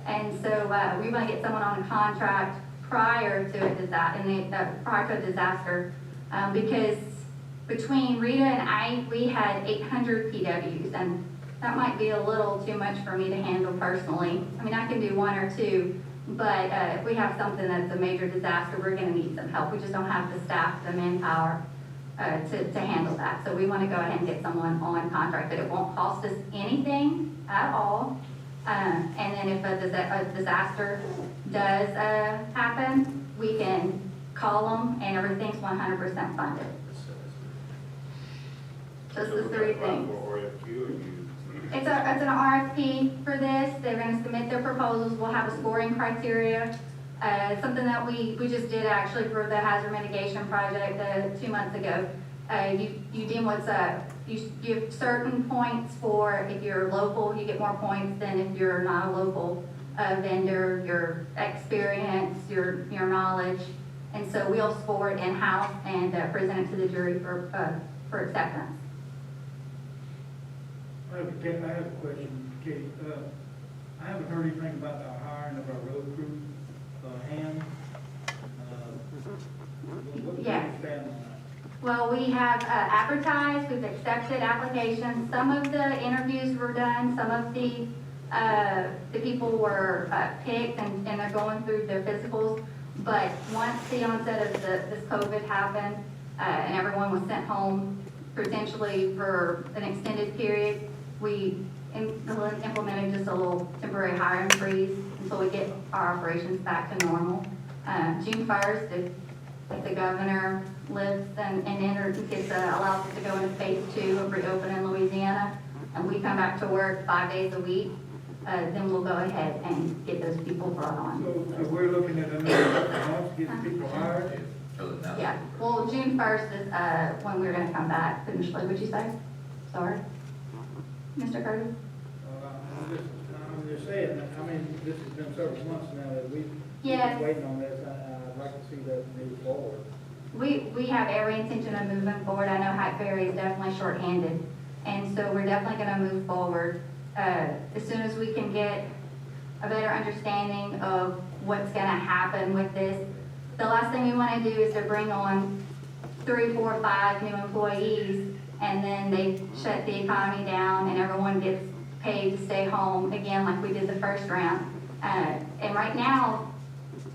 S12: And so we want to get someone on a contract prior to a disaster, because between Rita and Ike, we had 800 PWs, and that might be a little too much for me to handle personally. I mean, I can do 1 or 2, but if we have something that's a major disaster, we're going to need some help. We just don't have the staff, the manpower to handle that. So we want to go ahead and get someone on contract, but it won't cost us anything at all. And then if a disaster does happen, we can call them and everything's 100% funded. Just the 3 things. It's an RFP for this. They're going to submit their proposals. We'll have a scoring criteria. Something that we just did actually for the hazard mitigation project 2 months ago. You deem what's you give certain points for if you're local, you get more points than if you're not a local vendor, your experience, your knowledge. And so we'll score it in-house and present it to the jury for acceptance.
S10: I have a question, Katie. I haven't heard anything about the hiring of our road crew, Ham. What
S12: Yes.
S10: do you stand on that?
S12: Well, we have advertised, we've accepted applications. Some of the interviews were done, some of the The people were picked and they're going through their physicals. But once the onset of this COVID happened, and everyone was sent home potentially for an extended period, we implemented just a little temporary hiring freeze until we get our operations back to normal. June 1st, if the governor lives and allows us to go into phase 2 of reopen in Louisiana, and we come back to work 5 days a week, then we'll go ahead and get those people brought on.
S10: So we're looking at another month, getting people hired?
S12: Yeah, well, June 1st is when we're gonna come back initially, would you say? Sorry? Mr. Curtis?
S10: I'm just saying, I mean, this has been several months now that we've
S12: Yes.
S10: been waiting on this. I'd like to see that move forward.
S12: We have every intention of moving forward. I know Hackberry is definitely shorthanded, and so we're definitely gonna move forward. As soon as we can get a better understanding of what's gonna happen with this. The last thing we wanna do is to bring on 3, 4, 5 new employees, and then they shut the economy down and everyone gets paid to stay home again like we did the first round. And right now,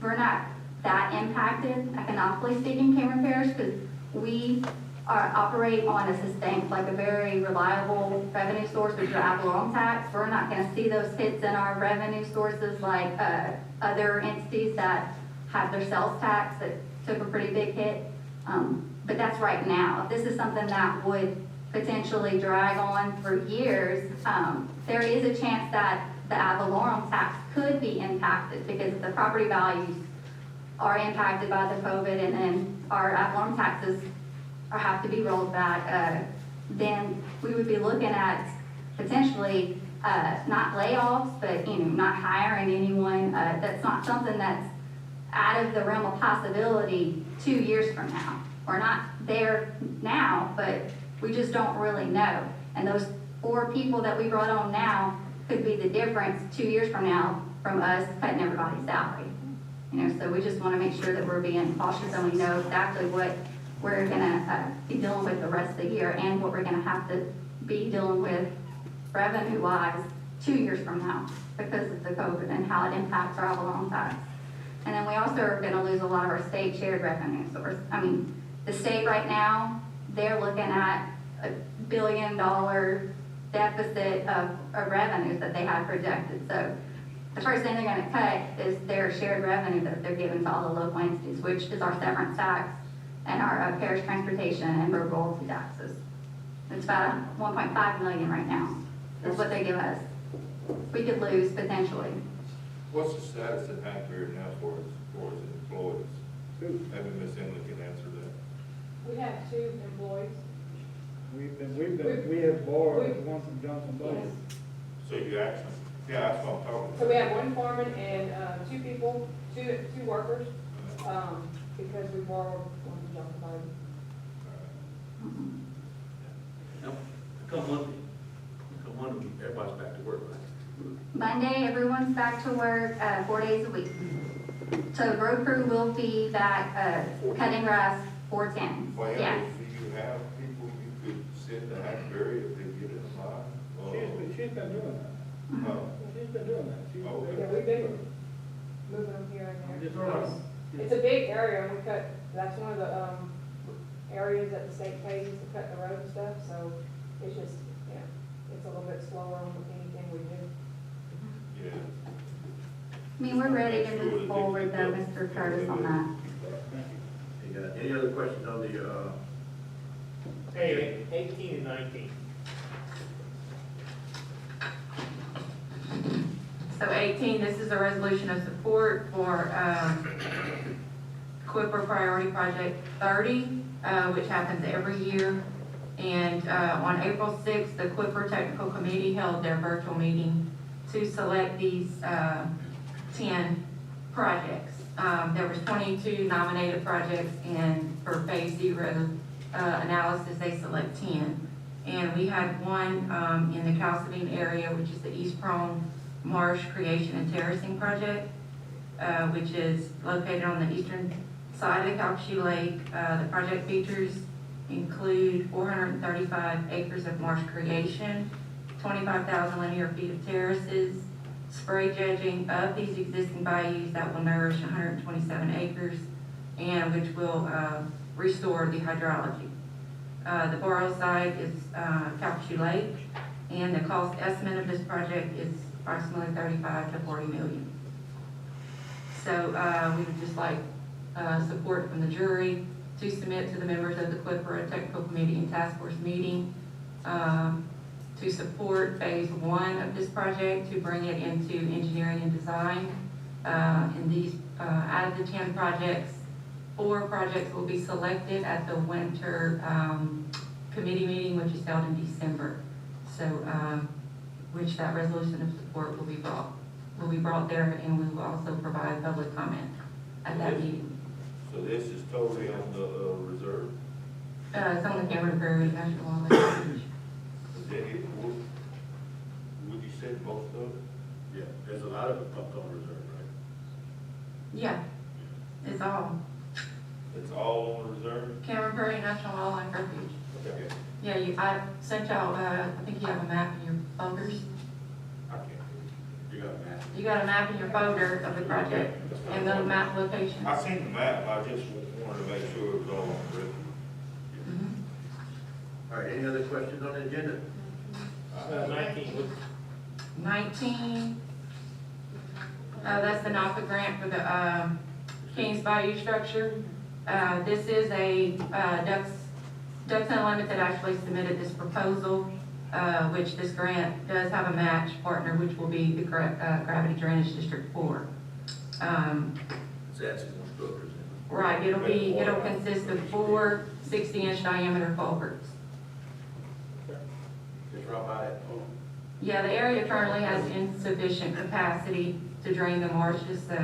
S12: we're not that impacted, economically speaking, Cameron Parish, because we operate on a sustained, like a very reliable revenue source, which is ad valorem tax. We're not gonna see those hits in our revenue sources like other entities that have their sales tax that took a pretty big hit. But that's right now. If this is something that would potentially drag on for years, there is a chance that the ad valorem tax could be impacted because the property values are impacted by the COVID, and then our ad valorem taxes have to be rolled back. Then we would be looking at potentially not layoffs, but not hiring anyone. That's not something that's out of the realm of possibility 2 years from now. We're not there now, but we just don't really know. And those 4 people that we brought on now could be the difference 2 years from now from us cutting everybody's salary. So we just want to make sure that we're being cautious and we know exactly what we're gonna be dealing with the rest of the year and what we're gonna have to be dealing with revenue-wise 2 years from now because of the COVID and how it impacts our ad valorem tax. And then we also are gonna lose a lot of our state shared revenue source. I mean, the state right now, they're looking at $1 billion deficit of revenues that they have projected. So the first thing they're gonna cut is their shared revenue that they're giving to all the local entities, which is our severance tax and our parish transportation and road royalty taxes. It's about 1.5 million right now. That's what they give us. We could lose potentially.
S4: What's the status of Hackberry now for its employees? Maybe Ms. Emily can answer that.
S2: We have 2 employees.
S10: We have borrowed one from Johnson Bunny.
S4: So you actually, yeah, that's what I'm talking
S2: So
S4: about.
S2: we have 1 foreman and 2 people, two workers, because we borrowed one from Johnson Bunny.
S9: Now, come Monday, everybody's back to work, right?
S12: Monday, everyone's back to work 4 days a week. So road crew will be back cutting grass 4/10.
S4: Well,
S12: Yes.
S4: do you have people you could send to Hackberry if they get in line?
S10: She's been doing that.
S4: No.
S10: She's been doing that.
S4: Okay.
S2: Yeah, we've been moving them here and
S10: Just
S2: there.
S10: right.
S2: It's a big area, and we cut, that's one of the areas that the state pays to cut the road and stuff, so it's just, it's a little bit slower on anything we do.
S4: Yeah.
S12: I mean, we're ready to move forward though, Mr. Curtis, on that.
S1: Hey, any other questions on the,
S5: Hey, 18 and 19.
S8: So 18, this is a resolution of support for Quipper Priority Project 30, which happens every year. And on April 6th, the Quipper Technical Committee held their virtual meeting to select these 10 projects. There was 22 nominated projects, and for phase 0 analysis, they select 10. And we had one in the Cal Sabine area, which is the East Prone Marsh Creation and Terracing Project, which is located on the eastern side of the Calcasieu Lake. The project features include 435 acres of marsh creation, 25,000 linear feet of terraces, spray dredging of these existing bayous that will nourish 127 acres, and which will restore the hydrology. The borrow site is Calcasieu Lake, and the cost estimate of this project is approximately 35 to 40 million. So we would just like support from the jury to submit to the members of the Clipper a technical committee and task force meeting to support phase 1 of this project, to bring it into engineering and design. And these, out of the 10 projects, 4 projects will be selected at the winter committee meeting, which is held in December. So, which that resolution of support will be brought there, and we will also provide public comment at that meeting.
S4: So this is totally on the reserve?
S8: It's on the Cameron Prairie National Wildlife.
S4: Is that it? Would you say most of it?
S1: Yeah, there's a lot of it pumped on reserve, right?
S8: Yeah, it's all
S4: It's all on the reserve?
S8: Cameron Prairie National Wildlife Refuge.
S4: Okay.
S8: Yeah, I sent y'all, I think you have a map in your folders.
S4: I can't.
S1: You got a map.
S8: You got a map in your folder of the project and the map location.
S4: I seen the map, I just wanted to make sure it was all on the record.
S1: All right, any other questions on the agenda?
S5: 19.
S8: 19, that's the NAPA grant for the Kings Bayou structure. This is a Ducks Unlimited actually submitted this proposal, which this grant does have a match partner, which will be the Gravity Drainage District 4.
S9: It's asking more structures.
S8: Right, it'll consist of 4 60-inch diameter culverts.
S1: Just right by that pole.
S8: Yeah, the area currently has insufficient capacity to drain the marshes, so,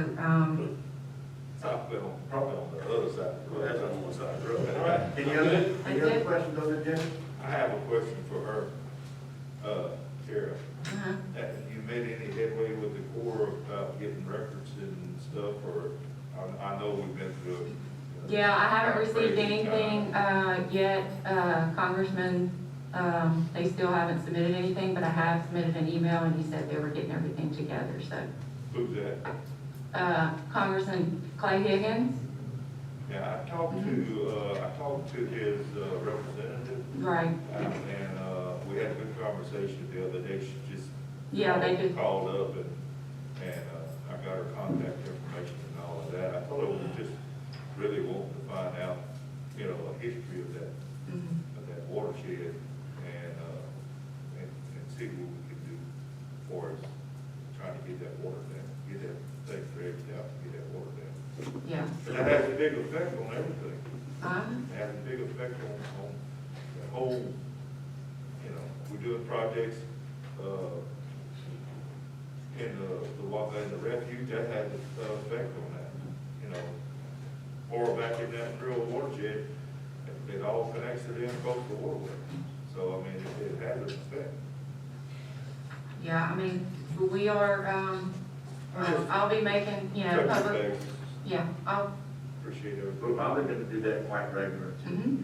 S4: Probably on the other side.
S1: Well, that's on one side of the road. All right, any other questions on the agenda?
S4: I have a question for her, Tara.
S8: uh-huh.
S4: Have you made any headway with the Corps about getting records and stuff, or, I know we've been through it.
S8: Yeah, I haven't received anything yet. Congressman, they still haven't submitted anything, but I have submitted an email, and he said they were getting everything together, so.
S4: Who's that?
S8: Congressman Clay Higgins,
S4: Yeah, I talked to his representative,
S8: right,
S4: and we had a good conversation the other day. She just
S8: yeah, they did,
S4: called up and I got her contact information and all of that. I told her we just really wanted to find out, a history of that,
S8: mhm.
S4: Watershed and see what we can do for us, trying to get that water down, get that thing dredged out, get that water down.
S8: Yeah.
S4: And that has a big effect on everything.
S8: Uh-huh.
S4: It has a big effect on the whole, we're doing projects, in the refuge, that has an effect on that, or back in that real watershed, it all connects to them coastal waterway. So, I mean, it has an effect.
S8: Yeah, I mean, we are, I'll be making,
S4: Touch
S8: public,
S4: base.
S8: yeah, I'll,
S4: Appreciate it.
S1: We're probably gonna do that quite regular.
S8: Mhm.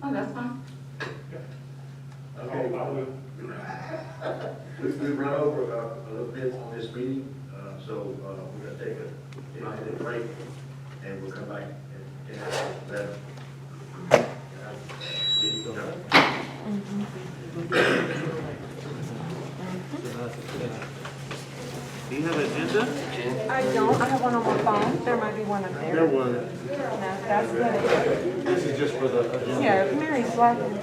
S8: oh, that's fine.
S1: Okay.
S4: I will.
S1: We've run over a little bit on this meeting, so we're gonna take a 10-minute break, and we'll come back and let
S9: Do you have an agenda?
S2: I don't, I have one on my phone, there might be one up there.
S13: There was.
S2: No, that's good.
S13: This is just for the agenda.
S2: Yeah, Mary's laughing.